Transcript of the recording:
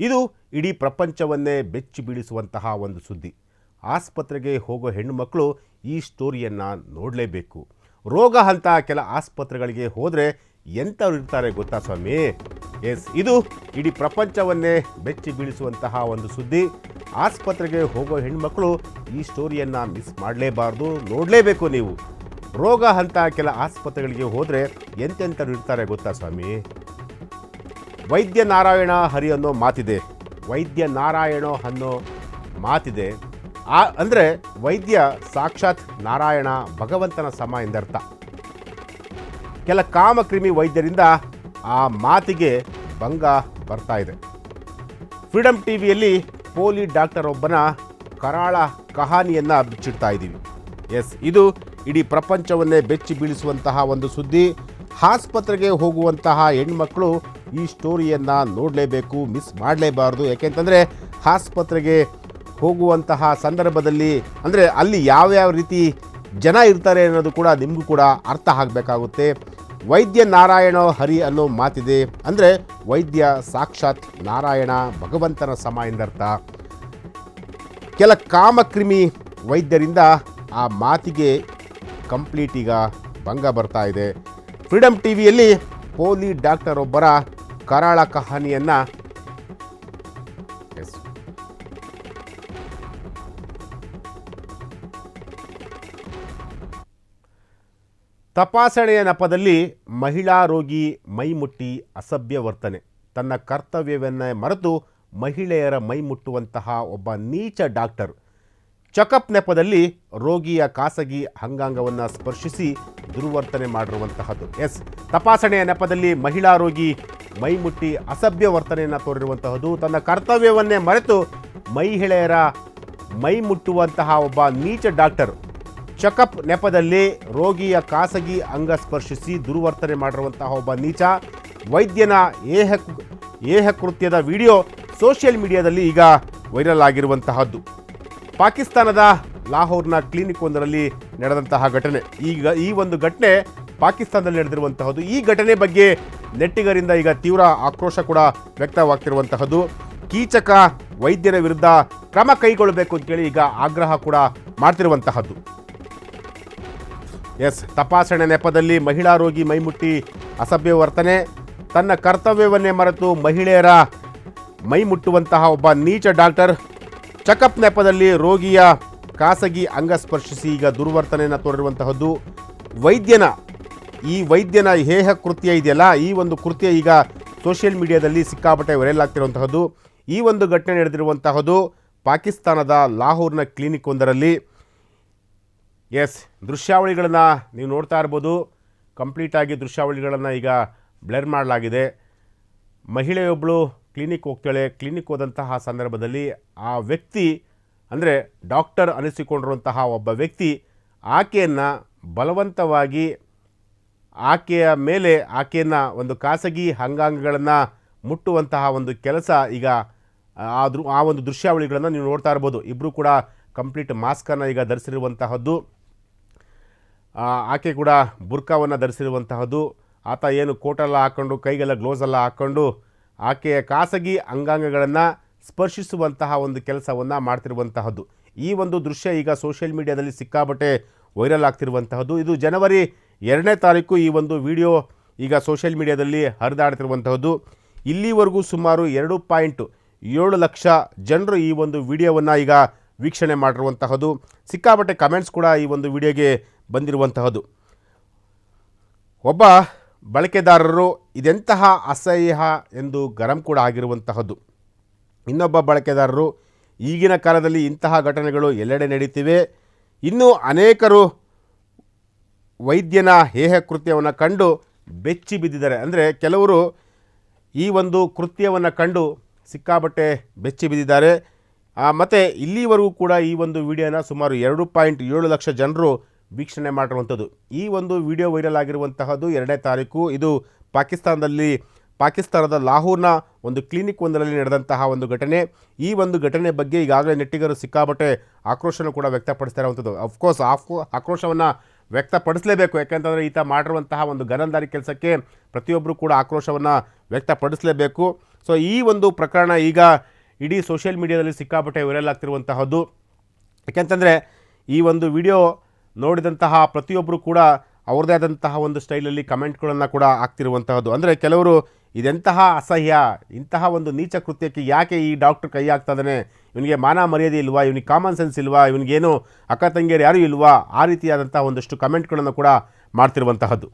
ಇದು ಇಡೀ ಪ್ರಪಂಚವನ್ನೇ ಬೆಚ್ಚಿ ಬೀಳಿಸುವಂತಹ ಒಂದು ಸುದ್ದಿ. ಆಸ್ಪತ್ರೆಗೆ ಹೋಗೋ ಹೆಣ್ಣುಮಕ್ಕಳು ಈ ಸ್ಟೋರಿಯನ್ನು ನೋಡಲೇಬೇಕು. ರೋಗ ಅಂತ ಕೆಲ ಆಸ್ಪತ್ರೆಗಳಿಗೆ ಹೋದರೆ ಎಂಥವ್ರು ಇರ್ತಾರೆ ಗೊತ್ತಾ ಸ್ವಾಮಿ? ಎಸ್, ಇದು ಇಡೀ ಪ್ರಪಂಚವನ್ನೇ ಬೆಚ್ಚಿ ಬೀಳಿಸುವಂತಹ ಒಂದು ಸುದ್ದಿ. ಆಸ್ಪತ್ರೆಗೆ ಹೋಗೋ ಹೆಣ್ಮಕ್ಳು ಈ ಸ್ಟೋರಿಯನ್ನು ಮಿಸ್ ಮಾಡಲೇಬಾರ್ದು, ನೋಡಲೇಬೇಕು ನೀವು. ರೋಗ ಅಂತ ಕೆಲ ಆಸ್ಪತ್ರೆಗಳಿಗೆ ಹೋದರೆ ಎಂತೆಂಥವ್ರು ಇರ್ತಾರೆ ಗೊತ್ತಾ ಸ್ವಾಮಿ? ವೈದ್ಯ ನಾರಾಯಣ ಹರಿ ಅನ್ನೋ ಮಾತಿದೆ. ವೈದ್ಯ ನಾರಾಯಣ ಅನ್ನೋ ಮಾತಿದೆ ಅಂದರೆ ವೈದ್ಯ ಸಾಕ್ಷಾತ್ ನಾರಾಯಣ, ಭಗವಂತನ ಸಮ ಎಂದರ್ಥ. ಕೆಲ ಕಾಮಕ್ರಿಮಿ ವೈದ್ಯರಿಂದ ಆ ಮಾತಿಗೆ ಭಂಗ ಬರ್ತಾ ಇದೆ. ಫ್ರೀಡಮ್ ಟಿವಿಯಲ್ಲಿ ಪೋಲಿ ಡಾಕ್ಟರ್ ಒಬ್ಬನ ಕರಾಳ ಕಹಾನಿಯನ್ನು ಬಿಚ್ಚಿಡ್ತಾ ಇದ್ದೀವಿ. ಎಸ್, ಇದು ಇಡೀ ಪ್ರಪಂಚವನ್ನೇ ಬೆಚ್ಚಿ ಬೀಳಿಸುವಂತಹ ಒಂದು ಸುದ್ದಿ. ಆಸ್ಪತ್ರೆಗೆ ಹೋಗುವಂತಹ ಹೆಣ್ಮಕ್ಳು ಈ ಸ್ಟೋರಿಯನ್ನು ನೋಡಲೇಬೇಕು, ಮಿಸ್ ಮಾಡಲೇಬಾರ್ದು. ಯಾಕೆಂತಂದರೆ ಆಸ್ಪತ್ರೆಗೆ ಹೋಗುವಂತಹ ಸಂದರ್ಭದಲ್ಲಿ ಅಂದರೆ ಅಲ್ಲಿ ಯಾವ್ಯಾವ ರೀತಿ ಜನ ಇರ್ತಾರೆ ಅನ್ನೋದು ಕೂಡ ನಿಮಗೂ ಕೂಡ ಅರ್ಥ ಆಗಬೇಕಾಗುತ್ತೆ. ವೈದ್ಯ ನಾರಾಯಣ ಹರಿ ಅನ್ನೋ ಮಾತಿದೆ ಅಂದರೆ ವೈದ್ಯ ಸಾಕ್ಷಾತ್ ನಾರಾಯಣ, ಭಗವಂತನ ಸಮ ಎಂದರ್ಥ. ಕೆಲ ಕಾಮಕ್ರಿಮಿ ವೈದ್ಯರಿಂದ ಆ ಮಾತಿಗೆ ಕಂಪ್ಲೀಟ್ ಈಗ ಭಂಗ ಬರ್ತಾ ಇದೆ. ಫ್ರೀಡಮ್ ಟಿವಿಯಲ್ಲಿ ಪೋಲಿ ಡಾಕ್ಟರ್ ಒಬ್ಬರ ಕರಾಳ ಕಹಾನಿಯನ್ನು ತಪಾಸಣೆಯ ನೆಪದಲ್ಲಿ ಮಹಿಳಾ ರೋಗಿ ಮೈಮುಟ್ಟಿ ಅಸಭ್ಯ ವರ್ತನೆ. ತನ್ನ ಕರ್ತವ್ಯವನ್ನೇ ಮರೆತು ಮಹಿಳೆಯರ ಮೈಮುಟ್ಟುವಂತಹ ಒಬ್ಬ ನೀಚ ಡಾಕ್ಟರ್. ಚೆಕಪ್ ನೆಪದಲ್ಲಿ ರೋಗಿಯ ಖಾಸಗಿ ಅಂಗಾಂಗವನ್ನು ಸ್ಪರ್ಶಿಸಿ ದುರ್ವರ್ತನೆ ಮಾಡಿರುವಂತಹದ್ದು. ಎಸ್, ತಪಾಸಣೆಯ ನೆಪದಲ್ಲಿ ಮಹಿಳಾ ರೋಗಿ ಮೈಮುಟ್ಟಿ ಅಸಭ್ಯ ವರ್ತನೆಯನ್ನು ತೋರಿರುವಂತಹದ್ದು. ತನ್ನ ಕರ್ತವ್ಯವನ್ನೇ ಮರೆತು ಮಹಿಳೆಯರ ಮೈಮುಟ್ಟುವಂತಹ ಒಬ್ಬ ನೀಚ ಡಾಕ್ಟರ್. ಚೆಕಪ್ ನೆಪದಲ್ಲಿ ರೋಗಿಯ ಖಾಸಗಿ ಅಂಗ ಸ್ಪರ್ಶಿಸಿ ದುರ್ವರ್ತನೆ ಮಾಡಿರುವಂತಹ ಒಬ್ಬ ನೀಚ ವೈದ್ಯನ ಏಹಕೃತ್ಯದ ವಿಡಿಯೋ ಸೋಷಿಯಲ್ ಮೀಡಿಯಾದಲ್ಲಿ ಈಗ ವೈರಲ್ ಆಗಿರುವಂತಹದ್ದು. ಪಾಕಿಸ್ತಾನದ ಲಾಹೋರ್ನ ಕ್ಲಿನಿಕ್ ಒಂದರಲ್ಲಿ ನಡೆದಂತಹ ಘಟನೆ. ಈಗ ಈ ಒಂದು ಘಟನೆ ಪಾಕಿಸ್ತಾನದಲ್ಲಿ ನಡೆದಿರುವಂತಹದ್ದು. ಈ ಘಟನೆ ಬಗ್ಗೆ ನೆಟ್ಟಿಗರಿಂದ ಈಗ ತೀವ್ರ ಆಕ್ರೋಶ ಕೂಡ ವ್ಯಕ್ತವಾಗ್ತಿರುವಂತಹದ್ದು. ಕೀಚಕ ವೈದ್ಯರ ವಿರುದ್ಧ ಕ್ರಮ ಕೈಗೊಳ್ಳಬೇಕು ಅಂತೇಳಿ ಈಗ ಆಗ್ರಹ ಕೂಡ ಮಾಡ್ತಿರುವಂತಹದ್ದು. ಎಸ್, ತಪಾಸಣೆ ನೆಪದಲ್ಲಿ ಮಹಿಳಾ ರೋಗಿ ಮೈಮುಟ್ಟಿ ಅಸಭ್ಯ ವರ್ತನೆ. ತನ್ನ ಕರ್ತವ್ಯವನ್ನೇ ಮರೆತು ಮಹಿಳೆಯರ ಮೈಮುಟ್ಟುವಂತಹ ಒಬ್ಬ ನೀಚ ಡಾಕ್ಟರ್. ಚೆಕಪ್ ನೆಪದಲ್ಲಿ ರೋಗಿಯ ಖಾಸಗಿ ಅಂಗ ಸ್ಪರ್ಶಿಸಿ ಈಗ ದುರ್ವರ್ತನೆಯನ್ನು ತೋರಿರುವಂತಹದ್ದು. ಈ ವೈದ್ಯನ ಹೇಹ ಕೃತ್ಯ ಇದೆಯಲ್ಲ, ಈ ಒಂದು ಕೃತ್ಯ ಈಗ ಸೋಷಿಯಲ್ ಮೀಡಿಯಾದಲ್ಲಿ ಸಿಕ್ಕಾಪಟ್ಟೆ ವೈರಲ್ ಆಗ್ತಿರುವಂತಹದ್ದು. ಈ ಒಂದು ಘಟನೆ ನಡೆದಿರುವಂತಹದ್ದು ಪಾಕಿಸ್ತಾನದ ಲಾಹೋರ್ನ ಕ್ಲಿನಿಕ್ ಒಂದರಲ್ಲಿ. ಎಸ್, ದೃಶ್ಯಾವಳಿಗಳನ್ನು ನೀವು ನೋಡ್ತಾ ಇರ್ಬೋದು. ಕಂಪ್ಲೀಟಾಗಿ ದೃಶ್ಯಾವಳಿಗಳನ್ನು ಈಗ ಬ್ಲರ್ ಮಾಡಲಾಗಿದೆ. ಮಹಿಳೆಯೊಬ್ಬಳು ಕ್ಲಿನಿಕ್ ಹೋಗ್ತಾಳೆ. ಕ್ಲಿನಿಕ್ ಹೋದಂತಹ ಸಂದರ್ಭದಲ್ಲಿ ಆ ವ್ಯಕ್ತಿ ಅಂದರೆ ಡಾಕ್ಟರ್ ಅನಿಸಿಕೊಂಡಿರುವಂತಹ ಒಬ್ಬ ವ್ಯಕ್ತಿ ಆಕೆಯನ್ನು ಬಲವಂತವಾಗಿ ಆಕೆಯನ್ನು ಒಂದು ಖಾಸಗಿ ಅಂಗಾಂಗಗಳನ್ನು ಮುಟ್ಟುವಂತಹ ಒಂದು ಕೆಲಸ ಈಗ ಆ ಒಂದು ದೃಶ್ಯಾವಳಿಗಳನ್ನು ನೀವು ನೋಡ್ತಾ ಇರ್ಬೋದು. ಇಬ್ಬರು ಕೂಡ ಕಂಪ್ಲೀಟ್ ಮಾಸ್ಕನ್ನು ಈಗ ಧರಿಸಿರುವಂತಹದ್ದು. ಆಕೆ ಕೂಡ ಬುರ್ಕಾವನ್ನು ಧರಿಸಿರುವಂತಹದ್ದು. ಆತ ಏನು ಕೋಟೆಲ್ಲ ಹಾಕ್ಕೊಂಡು ಕೈಗೆಲ್ಲ ಗ್ಲೌಸ್ ಎಲ್ಲ ಹಾಕ್ಕೊಂಡು ಆಕೆಯ ಖಾಸಗಿ ಅಂಗಾಂಗಗಳನ್ನು ಸ್ಪರ್ಶಿಸುವಂತಹ ಒಂದು ಕೆಲಸವನ್ನು ಮಾಡ್ತಿರುವಂತಹದ್ದು. ಈ ಒಂದು ದೃಶ್ಯ ಈಗ ಸೋಷಿಯಲ್ ಮೀಡಿಯಾದಲ್ಲಿ ಸಿಕ್ಕಾಪಟ್ಟೆ ವೈರಲ್ ಆಗ್ತಿರುವಂತಹದ್ದು. ಇದು ಜನವರಿ 2ನೇ ತಾರೀಕು ಈ ಒಂದು ವಿಡಿಯೋ ಈಗ ಸೋಷಿಯಲ್ ಮೀಡಿಯಾದಲ್ಲಿ ಹರಿದಾಡ್ತಿರುವಂತಹದ್ದು. ಇಲ್ಲಿವರೆಗೂ ಸುಮಾರು 2.7 ಲಕ್ಷ ಜನರು ಈ ಒಂದು ವಿಡಿಯೋವನ್ನು ಈಗ ವೀಕ್ಷಣೆ ಮಾಡಿರುವಂತಹದ್ದು. ಸಿಕ್ಕಾಪಟ್ಟೆ ಕಮೆಂಟ್ಸ್ ಕೂಡ ಈ ಒಂದು ವಿಡಿಯೋಗೆ ಬಂದಿರುವಂತಹದ್ದು. ಒಬ್ಬ ಬಳಕೆದಾರರು ಇದೆಂತಹ ಅಸಹ್ಯ ಎಂದು ಗರಂ ಕೂಡ ಆಗಿರುವಂತಹದ್ದು. ಇನ್ನೊಬ್ಬ ಬಳಕೆದಾರರು ಈಗಿನ ಕಾಲದಲ್ಲಿ ಇಂತಹ ಘಟನೆಗಳು ಎಲ್ಲೆಡೆ ನಡೀತಿವೆ. ಇನ್ನೂ ಅನೇಕರು ವೈದ್ಯನ ಹೇಹ ಕೃತ್ಯವನ್ನು ಕಂಡು ಬೆಚ್ಚಿ ಬಿದ್ದಿದ್ದಾರೆ. ಅಂದರೆ ಕೆಲವರು ಈ ಒಂದು ಕೃತ್ಯವನ್ನು ಕಂಡು ಸಿಕ್ಕಾಪಟ್ಟೆ ಬೆಚ್ಚಿ ಬಿದ್ದಿದ್ದಾರೆ. ಮತ್ತು ಇಲ್ಲಿವರೆಗೂ ಕೂಡ ಈ ಒಂದು ವಿಡಿಯೋನ ಸುಮಾರು 2.7 ಲಕ್ಷ ಜನರು ವೀಕ್ಷಣೆ ಮಾಡಿರುವಂಥದ್ದು. ಈ ಒಂದು ವಿಡಿಯೋ ವೈರಲ್ ಆಗಿರುವಂತಹದ್ದು 2ನೇ ತಾರೀಕು. ಇದು ಪಾಕಿಸ್ತಾನದ ಲಾಹೋರ್ನ ಒಂದು ಕ್ಲಿನಿಕ್ ಒಂದರಲ್ಲಿ ನಡೆದಂತಹ ಒಂದು ಘಟನೆ. ಈ ಒಂದು ಘಟನೆ ಬಗ್ಗೆ ಈಗಾಗಲೇ ನೆಟ್ಟಿಗರು ಸಿಕ್ಕಾಪಟ್ಟೆ ಆಕ್ರೋಶನ ಕೂಡ ವ್ಯಕ್ತಪಡಿಸ್ತಾ ಇರುವಂಥದ್ದು. ಅಫ್ಕೋರ್ಸ್ ಆಕ್ರೋಶವನ್ನು ವ್ಯಕ್ತಪಡಿಸಲೇಬೇಕು. ಯಾಕೆಂತಂದರೆ ಈತ ಮಾಡಿರುವಂತಹ ಒಂದು ಗನಂದಾರಿ ಕೆಲಸಕ್ಕೆ ಪ್ರತಿಯೊಬ್ಬರು ಕೂಡ ಆಕ್ರೋಶವನ್ನು ವ್ಯಕ್ತಪಡಿಸಲೇಬೇಕು. ಸೊ ಈ ಒಂದು ಪ್ರಕರಣ ಈಗ ಇಡೀ ಸೋಷಿಯಲ್ ಮೀಡಿಯಾದಲ್ಲಿ ಸಿಕ್ಕಾಪಟ್ಟೆ ವೈರಲ್ ಆಗ್ತಿರುವಂತಹದ್ದು. ಯಾಕೆಂತಂದರೆ ಈ ಒಂದು ವಿಡಿಯೋ ನೋಡಿದಂತಹ ಪ್ರತಿಯೊಬ್ಬರು ಕೂಡ ಅವ್ರದ್ದೇ ಆದಂತಹ ಒಂದು ಸ್ಟೈಲಲ್ಲಿ ಕಮೆಂಟ್ಗಳನ್ನು ಕೂಡ ಆಗ್ತಿರುವಂತಹದ್ದು. ಅಂದರೆ ಕೆಲವರು ಇದೆಂತಹ ಅಸಹ್ಯ, ಇಂತಹ ಒಂದು ನೀಚ ಕೃತ್ಯಕ್ಕೆ ಯಾಕೆ ಈ ಡಾಕ್ಟರ್ ಕೈ ಹಾಕ್ತಾ ಇದ್ದಾನೆ, ಇವನಿಗೆ ಮಾನ ಮರ್ಯಾದೆ ಇಲ್ವಾ, ಇವನಿಗೆ ಕಾಮನ್ ಸೆನ್ಸ್ ಇಲ್ವಾ, ಇವನಿಗೇನು ಅಕ್ಕ ತಂಗಿಯರು ಯಾರೂ ಇಲ್ವಾ, ಆ ರೀತಿಯಾದಂತಹ ಒಂದಷ್ಟು ಕಮೆಂಟ್ಗಳನ್ನು ಕೂಡ ಮಾಡ್ತಿರುವಂತಹದ್ದು.